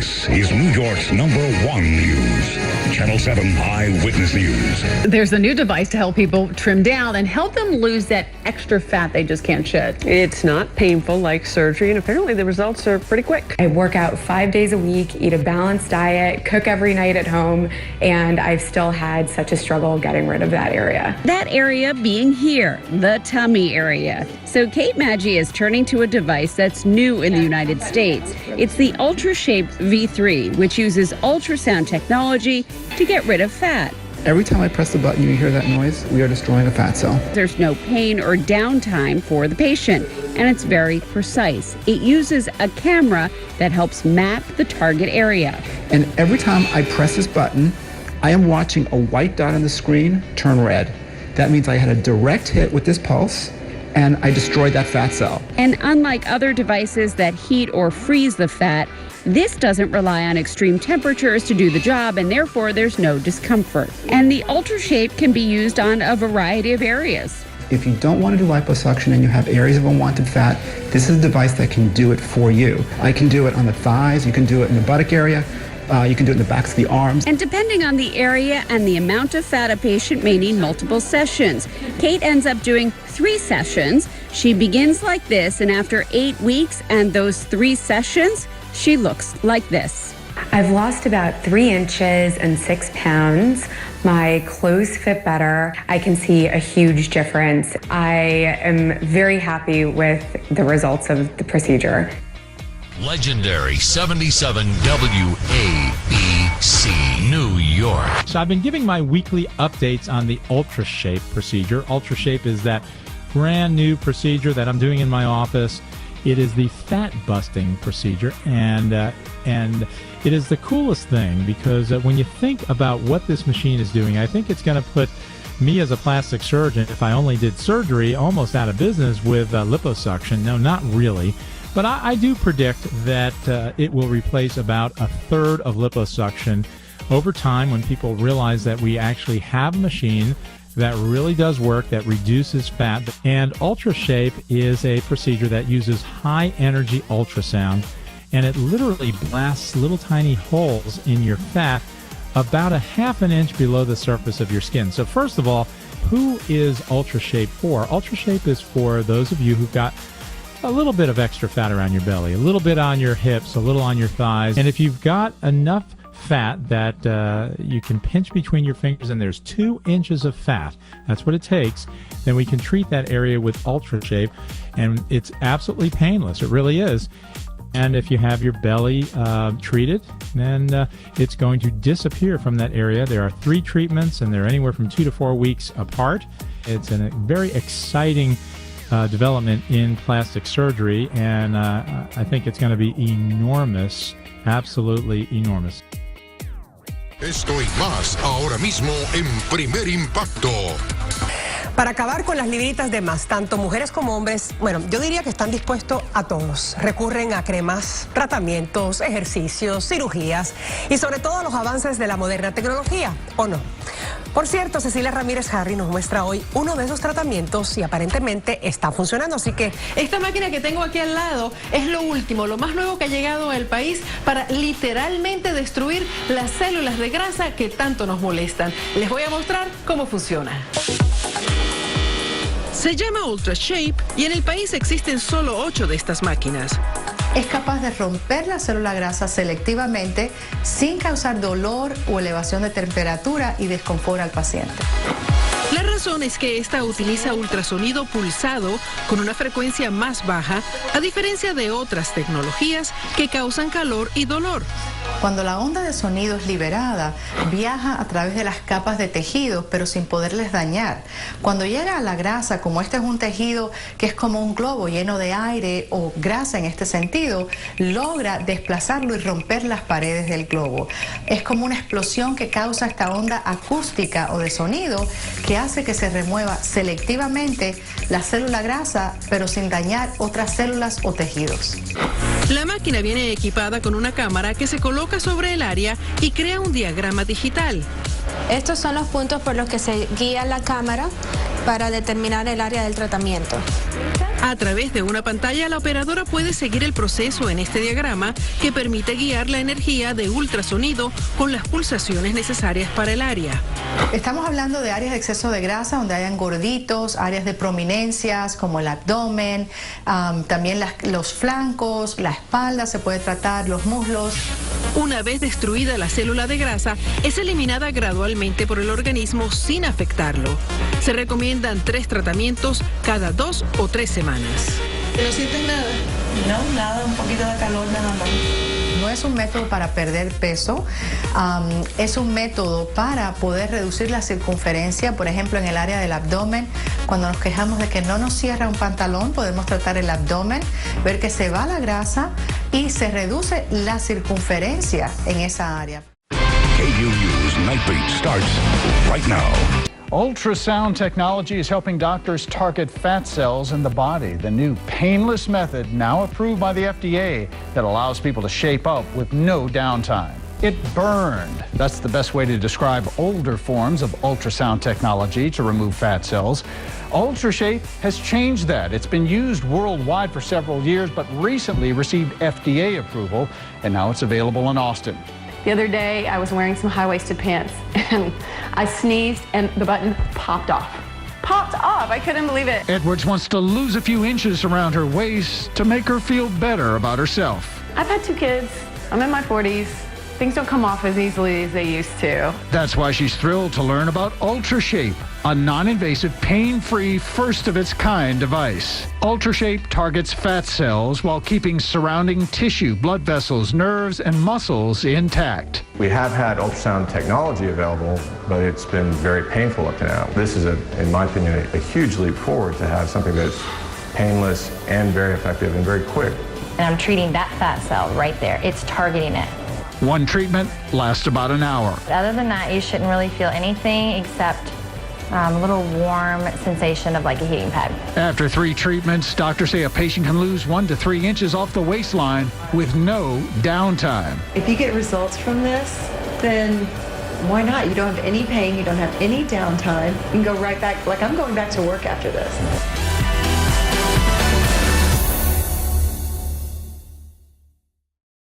This is New York's #1 news. Channel 7 Eyewitness News. There's a new device to help people trim down and help them lose that extra fat they just can't shed. It's not painful like surgery, and apparently the results are pretty quick. I work out 5 days a week, eat a balanced diet, cook every night at home, and I've still had such a struggle getting rid of that area. That area being here, the tummy area. So Kate Maggi is turning to a device that's new in the United States. It's the Ultrashape V3, which uses ultrasound technology to get rid of fat. Every time I press the button, you hear that noise, we are destroying a fat cell. There's no pain or downtime for the patient, and it's very precise. It uses a camera that helps map the target area. And every time I press this button, I am watching a white dot on the screen turn red. That means I had a direct hit with this pulse, and I destroyed that fat cell. And unlike other devices that heat or freeze the fat, this doesn't rely on extreme temperatures to do the job, and therefore there's no discomfort. And the Ultrashape can be used on a variety of areas. If you don't want to do liposuction and you have areas of unwanted fat, this is a device that can do it for you. I can do it on the thighs, you can do it in the buttock area, you can do it in the backs of the arms. And depending on the area and the amount of fat, a patient may need multiple sessions. Kate ends up doing 3 sessions. She begins like this, and after 8 weeks and those 3 sessions, she looks like this. I've lost about 3 inches and 6 pounds. My clothes fit better. I can see a huge difference. I am very happy with the results of the procedure. Legendary 77 WABC, New York. So I've been giving my weekly updates on the Ultrashape procedure. Ultrashape is that brand new procedure that I'm doing in my office. It is the fat-busting procedure, and it is the coolest thing because when you think about what this machine is doing, I think it's going to put me as a plastic surgeon, if I only did surgery, almost out of business with liposuction. No, not really. But I do predict that it will replace about 1/3 of liposuction over time when people realize that we actually have a machine that really does work, that reduces fat. And Ultrashape is a procedure that uses high-energy ultrasound, and it literally blasts little tiny holes in your fat about 1/2 inch below the surface of your skin. So first of all, who is Ultrashape for? Ultrashape is for those of you who've got a little bit of extra fat around your belly, a little bit on your hips, a little on your thighs. And if you've got enough fat that you can pinch between your fingers and there's 2 inches of fat, that's what it takes, then we can treat that area with Ultrashape, and it's absolutely painless. It really is. And if you have your belly treated, then it's going to disappear from that area. There are 3 treatments, and they're anywhere from 2 to 4 weeks apart. It's a very exciting development in plastic surgery, and I think it's going to be enormous, absolutely enormous. Esto y más ahora mismo en Primer Impacto. Para acabar con las libritas de más, tanto mujeres como hombres, bueno, yo diría que están dispuestos a todos. Recurren a cremas, tratamientos, ejercicios, cirugías y sobre todo a los avances de la moderna tecnología, ¿o no? Por cierto, Cecilia Ramírez Harry nos muestra hoy uno de esos tratamientos y aparentemente está funcionando, así que esta máquina que tengo aquí al lado es lo último, lo más nuevo que ha llegado al país para literalmente destruir las células de grasa que tanto nos molestan. Les voy a mostrar cómo funciona. Se llama Ultrashape y en el país existen solo 8 de estas máquinas. Es capaz de romper la célula grasa selectivamente sin causar dolor o elevación de temperatura y desconfort al paciente. La razón es que esta utiliza ultrasonido pulsado con una frecuencia más baja, a diferencia de otras tecnologías que causan calor y dolor. Cuando la onda de sonido es liberada, viaja a través de las capas de tejidos, pero sin poderles dañar. Cuando llega a la grasa, como este es un tejido que es como un globo lleno de aire o grasa en este sentido, logra desplazarlo y romper las paredes del globo. Es como una explosión que causa esta onda acústica o de sonido que hace que se remueva selectivamente la célula grasa, pero sin dañar otras células o tejidos. La máquina viene equipada con una cámara que se coloca sobre el área y crea un diagrama digital. Estos son los puntos por los que se guía la cámara para determinar el área del tratamiento. A través de una pantalla, la operadora puede seguir el proceso en este diagrama que permite guiar la energía de ultrasonido con las pulsaciones necesarias para el área. Estamos hablando de áreas de exceso de grasa donde hayan gorditos, áreas de prominencias como el abdomen, también los flancos, la espalda se puede tratar, los muslos. Una vez destruida la célula de grasa, es eliminada gradualmente por el organismo sin afectarlo. Se recomiendan 3 tratamientos cada 2 o 3 semanas. ¿No sientes nada? No, nada, un poquito de calor nada más. No es un método para perder peso, es un método para poder reducir la circunferencia, por ejemplo, en el área del abdomen. Cuando nos quejamos de que no nos cierra un pantalón, podemos tratar el abdomen, ver que se va la grasa y se reduce la circunferencia en esa área. KUU's Nightbeat starts right now. Ultrasound technology is helping doctors target fat cells in the body. The new painless method now approved by the FDA that allows people to shape up with no downtime. It burned. That's the best way to describe older forms of ultrasound technology to remove fat cells. Ultrashape has changed that. It's been used worldwide for several years, but recently received FDA approval, and now it's available in Austin. The other day, I was wearing some high-waisted pants, and I sneezed, and the button popped off. Popped off! I couldn't believe it. Edwards wants to lose a few inches around her waist to make her feel better about herself. I've had 2 kids. I'm in my 40s. Things don't come off as easily as they used to. That's why she's thrilled to learn about Ultrashape, a non-invasive, pain-free, first-of-its-kind device. Ultrashape targets fat cells while keeping surrounding tissue, blood vessels, nerves, and muscles intact. We have had ultrasound technology available, but it's been very painful up to now. This is, in my opinion, a huge leap forward to have something that's painless and very effective and very quick. And I'm treating that fat cell right there. It's targeting it. One treatment lasts about an hour. Other than that, you shouldn't really feel anything except a little warm sensation of like a heating pad. After 3 treatments, doctors say a patient can lose 1 to 3 inches off the waistline with no downtime. If you get results from this, then why not? You don't have any pain, you don't have any downtime. You can go right back, like I'm going back to work after this.